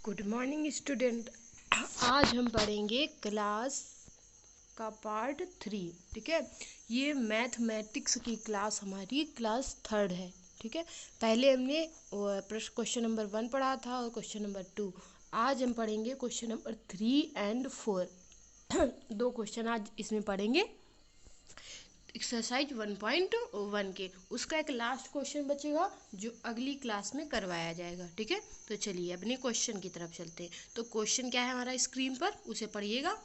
Good morning student. आज हम पढ़ेंगे क्लास का पार्ट 3। ठीक है, ये मैथमेटिक्स की क्लास हमारी क्लास 3 है। ठीक है, पहले हमने क्वेश्चन नंबर 1 पढ़ा था और क्वेश्चन नंबर 2। आज हम पढ़ेंगे क्वेश्चन नंबर 3 एंड 4। दो क्वेश्चन आज इसमें पढ़ेंगे एक्सरसाइज 1.1 के। उसका एक लास्ट क्वेश्चन बचेगा जो अगली क्लास में करवाया जाएगा। ठीक है, तो चलिए अपने क्वेश्चन की तरफ चलते हैं। तो क्वेश्चन क्या है हमारा स्क्रीन पर, उसे पढ़िएगा।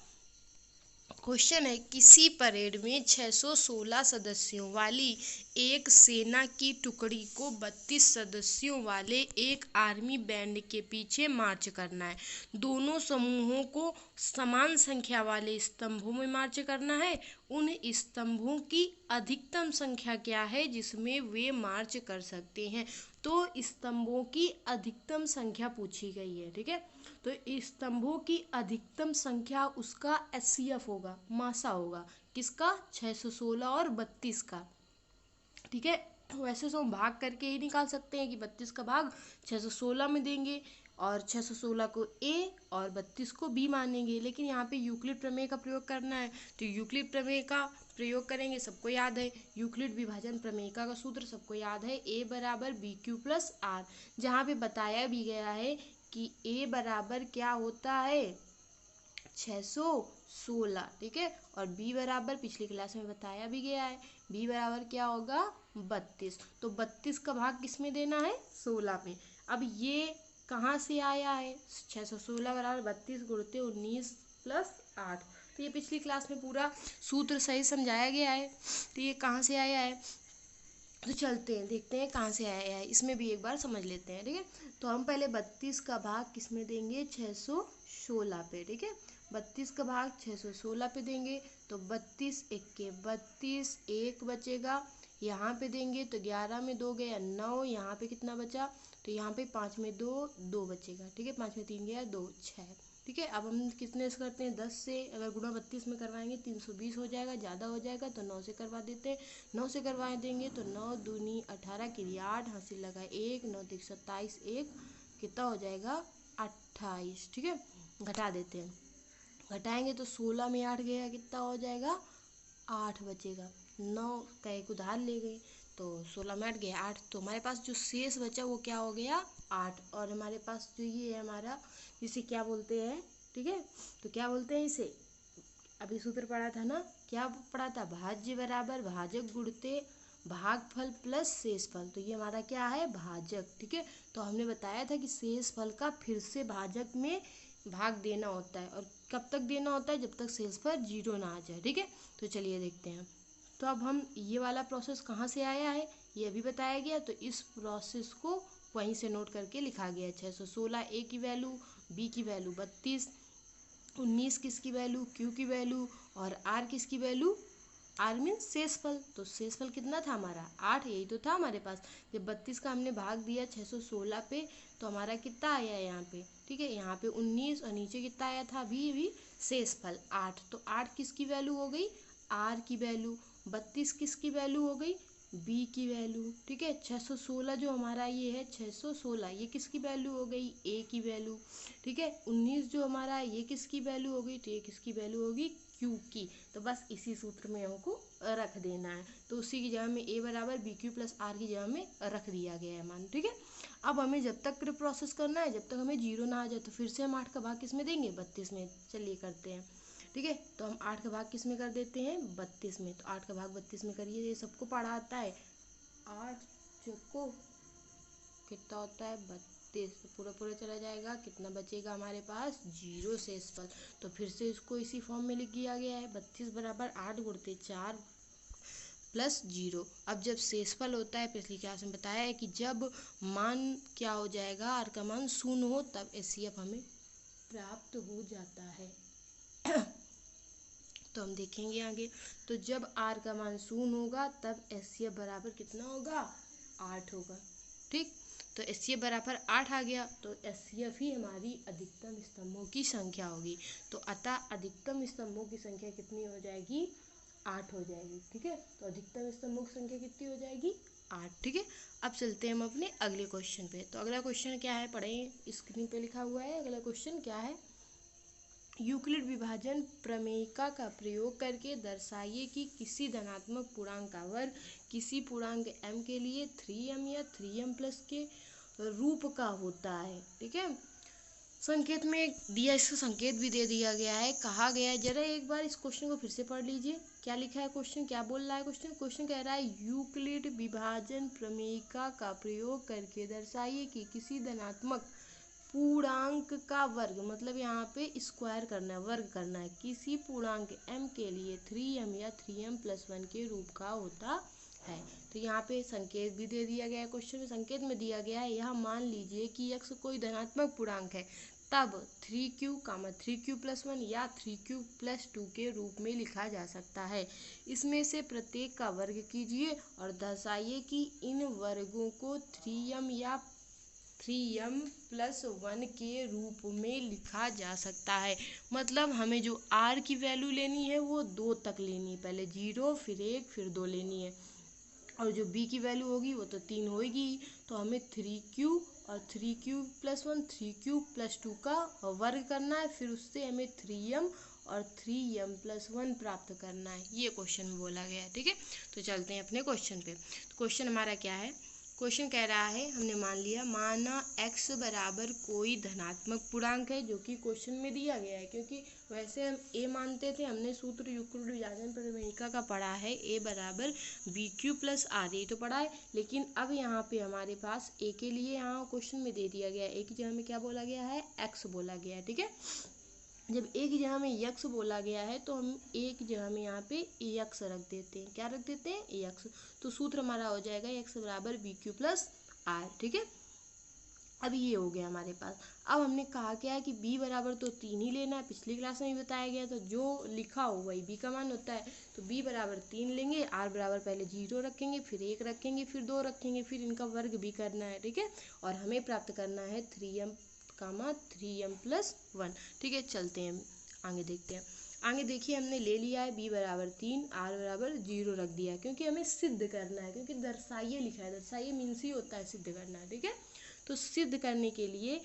क्वेश्चन है, किसी परेड में 616 सदस्यों वाली एक सेना की टुकड़ी को 32 सदस्यों वाले एक आर्मी बैंड के पीछे मार्च करना है। दोनों समूहों को समान संख्या वाले स्तंभों में मार्च करना है। उन स्तंभों की अधिकतम संख्या क्या है जिसमें वे मार्च कर सकते हैं। तो स्तंभों की अधिकतम संख्या पूछी गई है। ठीक है, तो स्तंभों की अधिकतम संख्या उसका एचसीएफ होगा, मासा होगा किसका, 616 और 32 का। ठीक है, वैसे तो हम भाग करके ही निकाल सकते हैं कि 32 का भाग 616 में देंगे और 616 को ए और 32 को बी मानेंगे, लेकिन यहाँ पे यूक्लिड प्रमेय का प्रयोग करना है। तो यूक्लिड प्रमेय का प्रयोग करेंगे, सबको याद है यूक्लिड विभाजन प्रमेय का सूत्र सबको याद है, ए बराबर बी क्यू प्लस आर। जहाँ पे बताया भी गया है कि ए बराबर क्या होता है, 616। ठीक है, और बी बराबर पिछली क्लास में बताया भी गया है, बी बराबर क्या होगा, 32। तो 32 का भाग किस में देना है, 16 में। अब ये कहाँ से आया है, 616 बराबर 32 गुणते 19 प्लस 8। तो ये पिछली क्लास में पूरा सूत्र सही समझाया गया है। तो ये कहाँ से आया है, तो चलते हैं देखते हैं कहाँ से आया है, इसमें भी एक बार समझ लेते हैं। ठीक है, तो हम पहले 32 का भाग किस में देंगे, 616 पे। ठीक है, 32 का भाग 616 पे देंगे तो 32 1 32, एक बचेगा यहाँ पे देंगे तो 11 में 2 गया 9, यहाँ पे कितना बचा, तो यहाँ पे 5 में 2 2 बचेगा। ठीक है, 5 में 3 गया 2 6। ठीक है, अब हम कितने से करते हैं, 10 से अगर गुणा 32 में करवाएंगे 320 हो जाएगा, ज़्यादा हो जाएगा तो 9 से करवा देते हैं। 9 से करवा देंगे तो 9 दूनी 18 के लिए 8, हासिल लगा 1, 9 3 27, 1 कितना हो जाएगा 28। ठीक है, घटा देते हैं, घटाएंगे तो 16 में 8 गया कितना हो जाएगा, 8 बचेगा। 9 का एक उधार ले गए तो 16 में 8 गया 8, तो हमारे पास जो शेष बचा वो क्या हो गया 8। और हमारे पास जो ये है हमारा, जिसे क्या बोलते हैं, ठीक है, तो क्या बोलते हैं इसे, अभी सूत्र पढ़ा था ना, क्या पढ़ा था, भाज्य बराबर भाजक गुणते भागफल प्लस शेषफल। तो ये हमारा क्या है, भाजक। ठीक है, तो हमने बताया था कि शेषफल का फिर से भाजक में भाग देना होता है, और कब तक देना होता है, जब तक शेषफल 0 ना आ जाए। ठीक है, तो चलिए देखते हैं। तो अब हम ये वाला प्रोसेस कहाँ से आया है ये अभी बताया गया, तो इस प्रोसेस को वहीं से नोट करके लिखा गया है। 616 ए की वैल्यू, बी की वैल्यू 32, 19 किसकी वैल्यू, क्यू की वैल्यू, और आर किसकी वैल्यू, आर मीन्स शेषफल। तो शेषफल कितना था हमारा 8, यही तो था हमारे पास। जब 32 का हमने भाग दिया 616 पे तो हमारा कितना आया है यहाँ पे, ठीक है, यहाँ पे 19 और नीचे कितना आया था अभी शेषफल 8। तो 8 किसकी वैल्यू हो गई, आर की वैल्यू। 32 किसकी वैल्यू हो गई, बी की वैल्यू। ठीक है, 616 जो हमारा ये है 616 ये किसकी वैल्यू हो गई, ए की वैल्यू। ठीक है, 19 जो हमारा है ये किसकी वैल्यू हो गई, तो ये किसकी वैल्यू होगी, क्यू की। तो बस इसी सूत्र में हमको रख देना है, तो उसी की जगह में ए बराबर बी क्यू प्लस आर की जगह में रख दिया गया है मान। ठीक है, अब हमें जब तक प्रोसेस करना है जब तक हमें 0 ना आ जाए, तो फिर से हम 8 का भाग किस में देंगे, 32 में। चलिए करते हैं। ठीक है, तो हम 8 का भाग किस में कर देते हैं, 32 में। तो 8 का भाग 32 में करिए, ये सबको पढ़ा आता है। 8 चौको कितना होता है 32, तो पूरा पूरा चला जाएगा, कितना बचेगा हमारे पास 0 शेषफल। तो फिर से इसको इसी फॉर्म में लिख दिया गया है, 32 बराबर 8 गुणते 4 प्लस 0। अब जब शेषफल होता है, पिछली क्लास में बताया है कि जब मान क्या हो जाएगा, आर का मान 0 हो तब एचसीएफ हमें प्राप्त हो जाता है। तो हम देखेंगे आगे, तो जब आर का मान 0 होगा तब एचसीएफ बराबर कितना होगा, 8 होगा। ठीक, तो एचसीएफ बराबर 8 आ गया, तो एचसीएफ ही हमारी अधिकतम स्तंभों की संख्या होगी। तो अतः अधिकतम स्तंभों की संख्या कितनी हो जाएगी, 8 हो जाएगी। ठीक है, तो अधिकतम स्तंभों की संख्या कितनी हो जाएगी, 8। ठीक है, अब चलते हैं हम अपने अगले क्वेश्चन पे। तो अगला क्वेश्चन क्या है, पढ़ें, स्क्रीन पे लिखा हुआ है। अगला क्वेश्चन क्या है, यूक्लिड विभाजन प्रमेयिका का प्रयोग करके दर्शाइए कि किसी धनात्मक पूर्णांक का वर्ग किसी पूर्णांक m के लिए 3m या 3m प्लस के रूप का होता है। ठीक है, संकेत में दिया, इसका संकेत भी दे दिया गया है, कहा गया है। जरा एक बार इस क्वेश्चन को फिर से पढ़ लीजिए, क्या लिखा है क्वेश्चन, क्या बोल रहा है क्वेश्चन कह रहा है यूक्लिड विभाजन प्रमेयिका का प्रयोग करके दर्शाइए कि किसी धनात्मक पूर्णांक का वर्ग, मतलब यहाँ पे स्क्वायर करना है, वर्ग करना है, किसी पूर्णांक m के लिए 3m या 3m प्लस 1 के रूप का होता है। तो यहाँ पे संकेत भी दे दिया गया है, क्वेश्चन में संकेत में दिया गया है, यह मान लीजिए कि x कोई धनात्मक पूर्णांक है, तब 3q प्लस 1 या 3q प्लस 2 के रूप में लिखा जा सकता है। इसमें से प्रत्येक का वर्ग कीजिए और दर्शाइए कि इन वर्गों को 3m या 3m प्लस 1 के रूप में लिखा जा सकता है। मतलब हमें जो r की वैल्यू लेनी है वो 2 तक लेनी है, पहले 0 फिर 1 फिर 2 लेनी है, और जो b की वैल्यू होगी वो तो 3 होगी। तो हमें 3q और 3q प्लस 1 3q प्लस 2 का वर्ग करना है, फिर उससे हमें 3m और 3m प्लस 1 प्राप्त करना है, ये क्वेश्चन में बोला गया है। ठीक है, तो चलते हैं अपने क्वेश्चन पे। तो क्वेश्चन हमारा क्या है, क्वेश्चन कह रहा है, हमने मान लिया, माना x बराबर कोई धनात्मक पूर्णांक है, जो कि क्वेश्चन में दिया गया है, क्योंकि वैसे हम a मानते थे, हमने सूत्र यूक्लिड विभाजन प्रमेयिका का पढ़ा है, a बराबर bq प्लस r, ये तो पढ़ा है। लेकिन अब यहाँ पे हमारे पास a के लिए यहाँ क्वेश्चन में दे दिया गया है, a की जगह में क्या बोला गया है, x बोला गया है। ठीक है, जब a की जगह में x बोला गया है तो हम a की जगह में यहाँ पे ax रख देते हैं, क्या रख देते हैं, ax। तो सूत्र हमारा हो जाएगा x बराबर bq प्लस r। ठीक है, अब ये हो गया हमारे पास। अब हमने कहा क्या है कि b बराबर तो 3 ही लेना है, पिछली क्लास में भी बताया गया, तो जो लिखा हो वही b का मान होता है। तो b बराबर 3 लेंगे, r बराबर पहले 0 रखेंगे, फिर 1 रखेंगे, फिर 2 रखेंगे, फिर इनका वर्ग भी करना है। ठीक है, और हमें प्राप्त करना है 3m प्लस 1। ठीक है, चलते हैं आगे, देखते हैं आगे। देखिए, हमने ले लिया है b बराबर 3, r बराबर 0 रख दिया है, क्योंकि हमें सिद्ध करना है, क्योंकि दर्शाइए लिखा है, दर्शाइए मीन्स ही होता है सिद्ध करना है। ठीक है, तो सिद्ध करने के लिए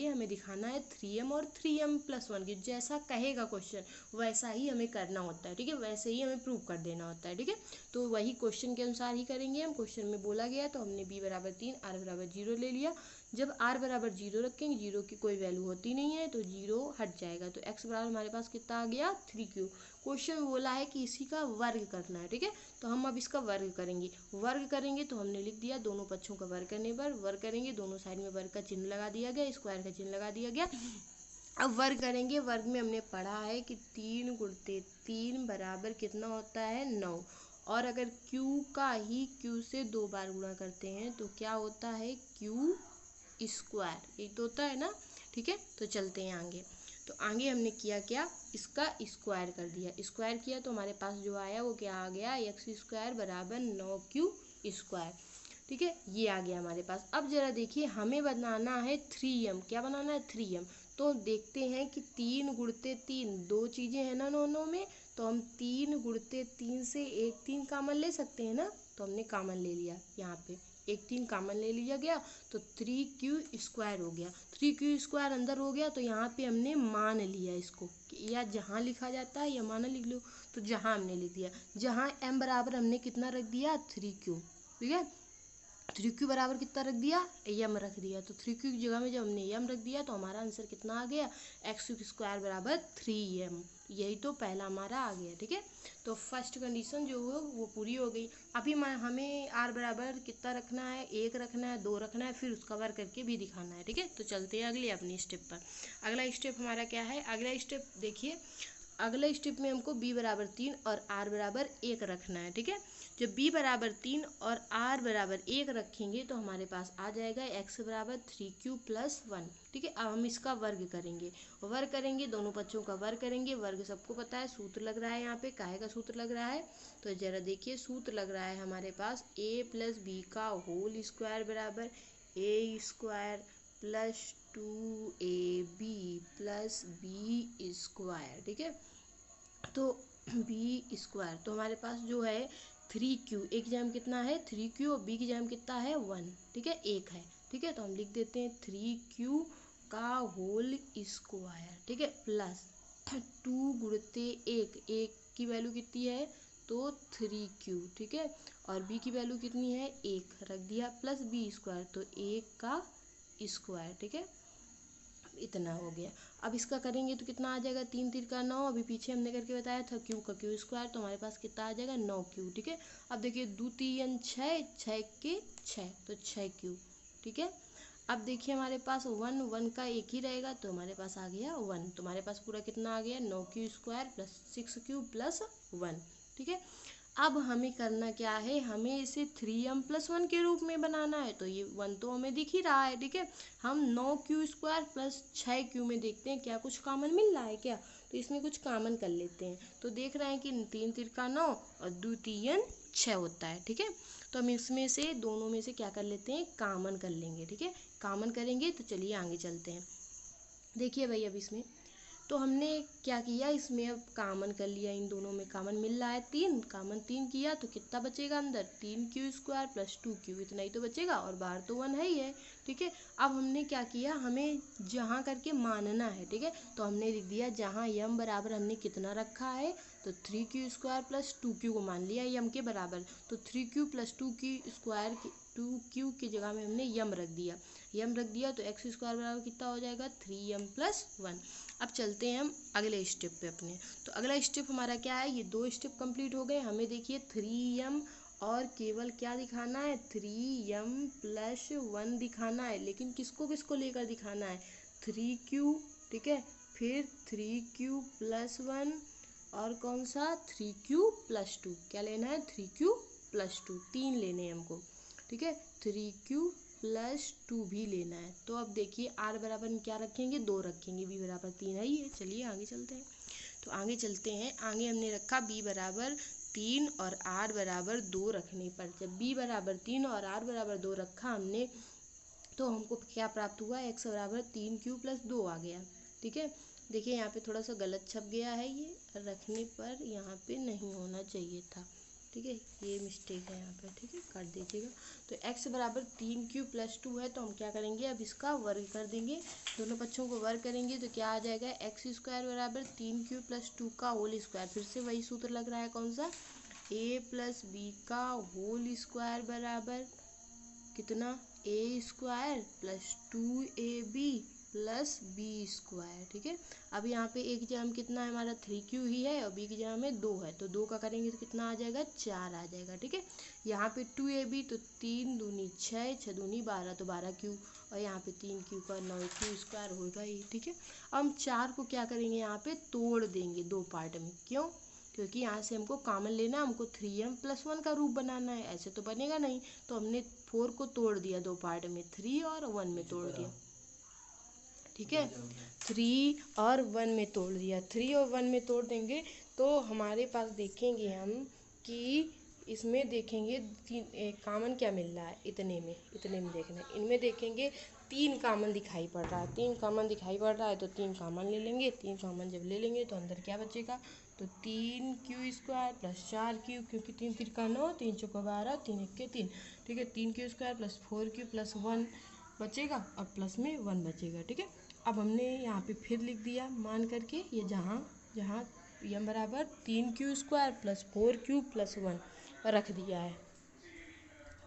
हमें दिखाना है 3m और 3m प्लस 1 की, जैसा कहेगा क्वेश्चन वैसा ही हमें करना होता है। ठीक है, वैसे ही हमें प्रूव कर देना होता है। ठीक है, तो वही क्वेश्चन के अनुसार ही करेंगे हम, क्वेश्चन में बोला गया, तो हमने b बराबर 3 r बराबर 0 ले लिया। जब r बराबर 0 रखेंगे, 0 की कोई वैल्यू होती नहीं है, तो 0 हट जाएगा, तो x बराबर हमारे पास कितना आ गया, 3q। क्वेश्चन में बोला है कि इसी का वर्ग करना है। ठीक है, तो हम अब इसका वर्ग करेंगे, तो हमने लिख दिया, दोनों पक्षों का वर्ग करने पर वर्ग करेंगे, दोनों साइड में वर्ग का चिन्ह लगा दिया गया, स्क्वायर का चिन्ह लगा दिया गया। अब वर्ग करेंगे, वर्ग में हमने पढ़ा है कि 3 गुणित 3 बराबर कितना होता है, 9, और अगर q का ही q से 2 बार गुणा करते हैं तो क्या होता है, q स्क्वायर, ये तो होता है ना। ठीक है, तो चलते हैं आगे। तो आगे हमने किया क्या, इसका स्क्वायर कर दिया, स्क्वायर किया तो हमारे पास जो आया वो क्या आ गया, एक्स स्क्वायर बराबर 9q स्क्वायर। ठीक है, ये आ गया हमारे पास। अब जरा देखिए, हमें बनाना है 3m, क्या बनाना है, 3m। तो देखते हैं कि 3 गुणित 3, 2 चीज़ें हैं ना दोनों में, तो हम 3 गुणित 3 से एक 3 कामन ले सकते हैं ना, तो हमने कामन ले लिया, यहाँ पे एक 3 कामन ले लिया गया, तो 3q स्क्वायर हो गया। 3q स्क्वायर अंदर हो गया, तो यहाँ पे हमने मान लिया इसको, या जहाँ लिखा जाता है या माना लिख लो, तो जहाँ हमने लिख दिया, जहाँ m बराबर हमने कितना रख दिया, 3q। ठीक है, 3q बराबर कितना रख दिया, m रख दिया, तो 3q की जगह में जब हमने m रख दिया तो हमारा आंसर कितना आ गया, एक्स स्क्वायर बराबर 3m, यही तो पहला हमारा आ गया। ठीक है, तो फर्स्ट कंडीशन जो हो वो पूरी हो गई। अभी हमें r बराबर कितना रखना है, 1 रखना है, 2 रखना है, फिर उसका वर्ग करके भी दिखाना है। ठीक है, तो चलते हैं अगले अपनी स्टेप पर। अगला स्टेप हमारा क्या है, अगला स्टेप देखिए, अगले स्टेप में हमको b बराबर 3 और r बराबर 1 रखना है। ठीक है, जब b बराबर 3 और r बराबर 1 रखेंगे तो हमारे पास आ जाएगा x बराबर 3q प्लस 1। ठीक है, अब हम इसका वर्ग करेंगे, दोनों पक्षों का वर्ग करेंगे। वर्ग सबको पता है, सूत्र लग रहा है, यहाँ पे काहे का सूत्र लग रहा है, तो जरा देखिए, सूत्र लग रहा है हमारे पास a प्लस बी का होल स्क्वायर बराबर a square plus 2ab plus b square. ठीक है, तो b स्क्वायर, तो हमारे पास जो है 3q, ए की जगह कितना है 3q और बी की जगह कितना है 1, ठीक है, 1 है, ठीक है। तो हम लिख देते हैं 3q का होल स्क्वायर, ठीक है, प्लस 2 गुणित 1 की वैल्यू कितनी है तो 3q, ठीक है, और b की वैल्यू कितनी है 1 रख दिया, प्लस b स्क्वायर तो 1 का स्क्वायर, ठीक है, इतना हो गया। अब इसका करेंगे तो कितना आ जाएगा 3 3 का 9, अभी पीछे हमने करके बताया था क्यू का क्यू स्क्वायर, तो हमारे पास कितना आ जाएगा 9q, ठीक है। अब देखिए 2 3 6, 6 के 6 तो 6q, ठीक है। अब देखिए हमारे पास 1 का एक ही रहेगा तो हमारे पास आ गया 1, तो हमारे पास पूरा कितना आ गया 9q square plus 6q plus 1, ठीक है। अब हमें करना क्या है, हमें इसे 3m+1 के रूप में बनाना है, तो ये 1 तो हमें दिख ही रहा है, ठीक है। हम 9q स्क्वायर प्लस 6q में देखते हैं क्या कुछ कॉमन मिल रहा है क्या, तो इसमें कुछ कॉमन कर लेते हैं। तो देख रहे हैं कि 3 3 का 9 और 2 3 6 होता है, ठीक है। तो हम इसमें से दोनों में से क्या कर लेते हैं कॉमन कर लेंगे, ठीक है। कॉमन करेंगे तो चलिए आगे चलते हैं। देखिए भाई अब इसमें तो हमने क्या किया, इसमें अब कॉमन कर लिया, इन दोनों में कॉमन मिल रहा है 3, कॉमन 3 किया तो कितना बचेगा अंदर 3q स्क्वायर प्लस 2q, इतना ही तो बचेगा और बाहर तो 1 है ही है, ठीक है। अब हमने क्या किया, हमें जहाँ करके मानना है, ठीक है, तो हमने लिख दिया जहाँ यम बराबर हमने कितना रखा है तो 3q स्क्वायर प्लस 2q को मान लिया यम के बराबर, तो 3q plus 2q square 2q की जगह में हमने यम रख दिया तो एक्स स्क्वायर बराबर कितना हो जाएगा 3m+1। अब चलते हैं हम अगले स्टेप पे अपने, तो अगला स्टेप हमारा क्या है, ये 2 स्टेप कंप्लीट हो गए, हमें देखिए 3m और केवल क्या दिखाना है 3m+1 दिखाना है, लेकिन किसको किसको लेकर दिखाना है 3q, ठीक है, फिर 3q+1 और कौन सा 3q+2, क्या लेना है 3q+2, 3 लेने हैं हमको, ठीक है, 3q+2 भी लेना है। तो अब देखिए r बराबर क्या रखेंगे 2 रखेंगे, b बराबर 3 है ही है, चलिए आगे चलते हैं। तो आगे चलते हैं, आगे हमने रखा b बराबर 3 और r बराबर 2 रखने पर, जब b बराबर 3 और r बराबर 2 रखा हमने तो हमको क्या प्राप्त हुआ x बराबर 3q+2 आ गया, ठीक है। देखिए यहाँ पे थोड़ा सा गलत छप गया है, ये रखने पर यहाँ पे नहीं होना चाहिए था, ठीक है, ये मिस्टेक है यहाँ पे, ठीक है, काट दीजिएगा। तो x बराबर 3q+2 है, तो हम क्या करेंगे अब इसका वर्ग कर देंगे, दोनों पक्षों को वर्ग करेंगे तो क्या आ जाएगा x स्क्वायर बराबर 3q+2 का होल स्क्वायर, फिर से वही सूत्र लग रहा है कौन सा a+b का होल स्क्वायर बराबर कितना a square plus 2ab plus b square, ठीक है। अब यहाँ पे a की जगह में कितना है हमारा 3q ही है और b की जगह में 2 है, तो 2 का करेंगे तो कितना आ जाएगा 4 आ जाएगा, ठीक है। यहाँ पे 2ab तो 3 दूनी 6, 6 दूनी 12 तो 12q, और यहाँ पे 3q का 9q स्क्वायर होगा ही, ठीक है। अब हम 4 को क्या करेंगे यहाँ पे तोड़ देंगे 2 पार्ट में, क्यों, क्योंकि यहाँ से हमको कॉमन लेना, हमको 3m+1 का रूप बनाना है, ऐसे तो बनेगा नहीं, तो हमने 4 को तोड़ दिया 2 पार्ट में, 3 और 1 में तोड़ दिया, ठीक है, 3 और 1 में तोड़ दिया, 3 और 1 में तोड़ देंगे तो हमारे पास देखेंगे हम कि इसमें देखेंगे कॉमन क्या मिल रहा है, इतने में देखना है, इनमें देखेंगे 3 कॉमन दिखाई पड़ रहा है, 3 कॉमन दिखाई पड़ रहा है तो 3 कॉमन ले लेंगे, 3 कॉमन जब ले लेंगे तो अंदर क्या बचेगा तो 3q स्क्वायर प्लस 4q, क्योंकि 3 3 का 9, 3 चौका 12, 3 1 के 3, ठीक है, 3q square plus 4q plus 1 बचेगा और प्लस में 1 बचेगा, ठीक है। अब हमने यहाँ पे फिर लिख दिया मान करके, ये जहाँ यम बराबर 3q square plus 4q plus 1 रख दिया है,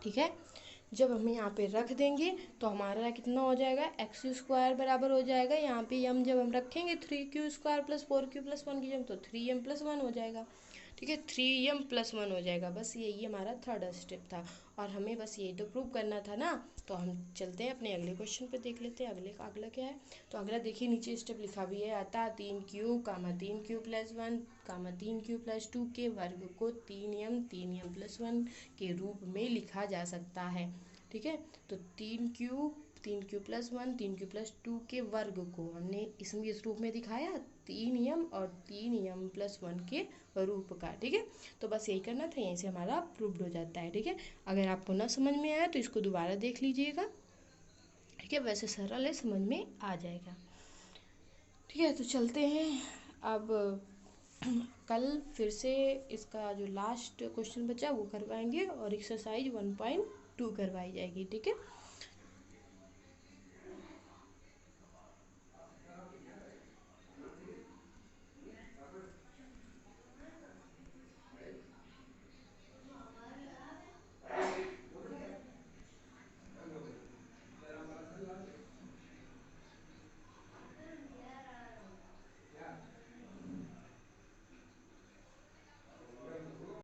ठीक है। जब हम यहाँ पे रख देंगे तो हमारा कितना हो जाएगा एक्स स्क्वायर बराबर हो जाएगा, यहाँ पे यम जब हम रखेंगे 3q square plus 4q plus 1 की जगह तो 3m+1 हो जाएगा, ठीक है, 3m+1 हो जाएगा। बस यही हमारा थर्ड स्टेप था और हमें बस यही तो प्रूव करना था ना। तो हम चलते हैं अपने अगले क्वेश्चन पे, देख लेते हैं अगला क्या है। तो अगला देखिए नीचे स्टेप लिखा भी है, आता 3q+1 3q+2 के वर्ग को 3m+1 के रूप में लिखा जा सकता है, ठीक है। तो 3q+1 3q+2 के वर्ग को हमने इसमें इस रूप में दिखाया 3m और 3m+1 के रूप का, ठीक है। तो बस यही करना था, यहीं से हमारा प्रूव्ड हो जाता है, ठीक है। अगर आपको ना समझ में आया तो इसको दोबारा देख लीजिएगा, ठीक है, वैसे सरल है, समझ में आ जाएगा, ठीक है। तो चलते हैं अब कल फिर से इसका जो लास्ट क्वेश्चन बचा वो करवाएंगे और एक्सरसाइज 1.2 करवाई जाएगी, ठीक है।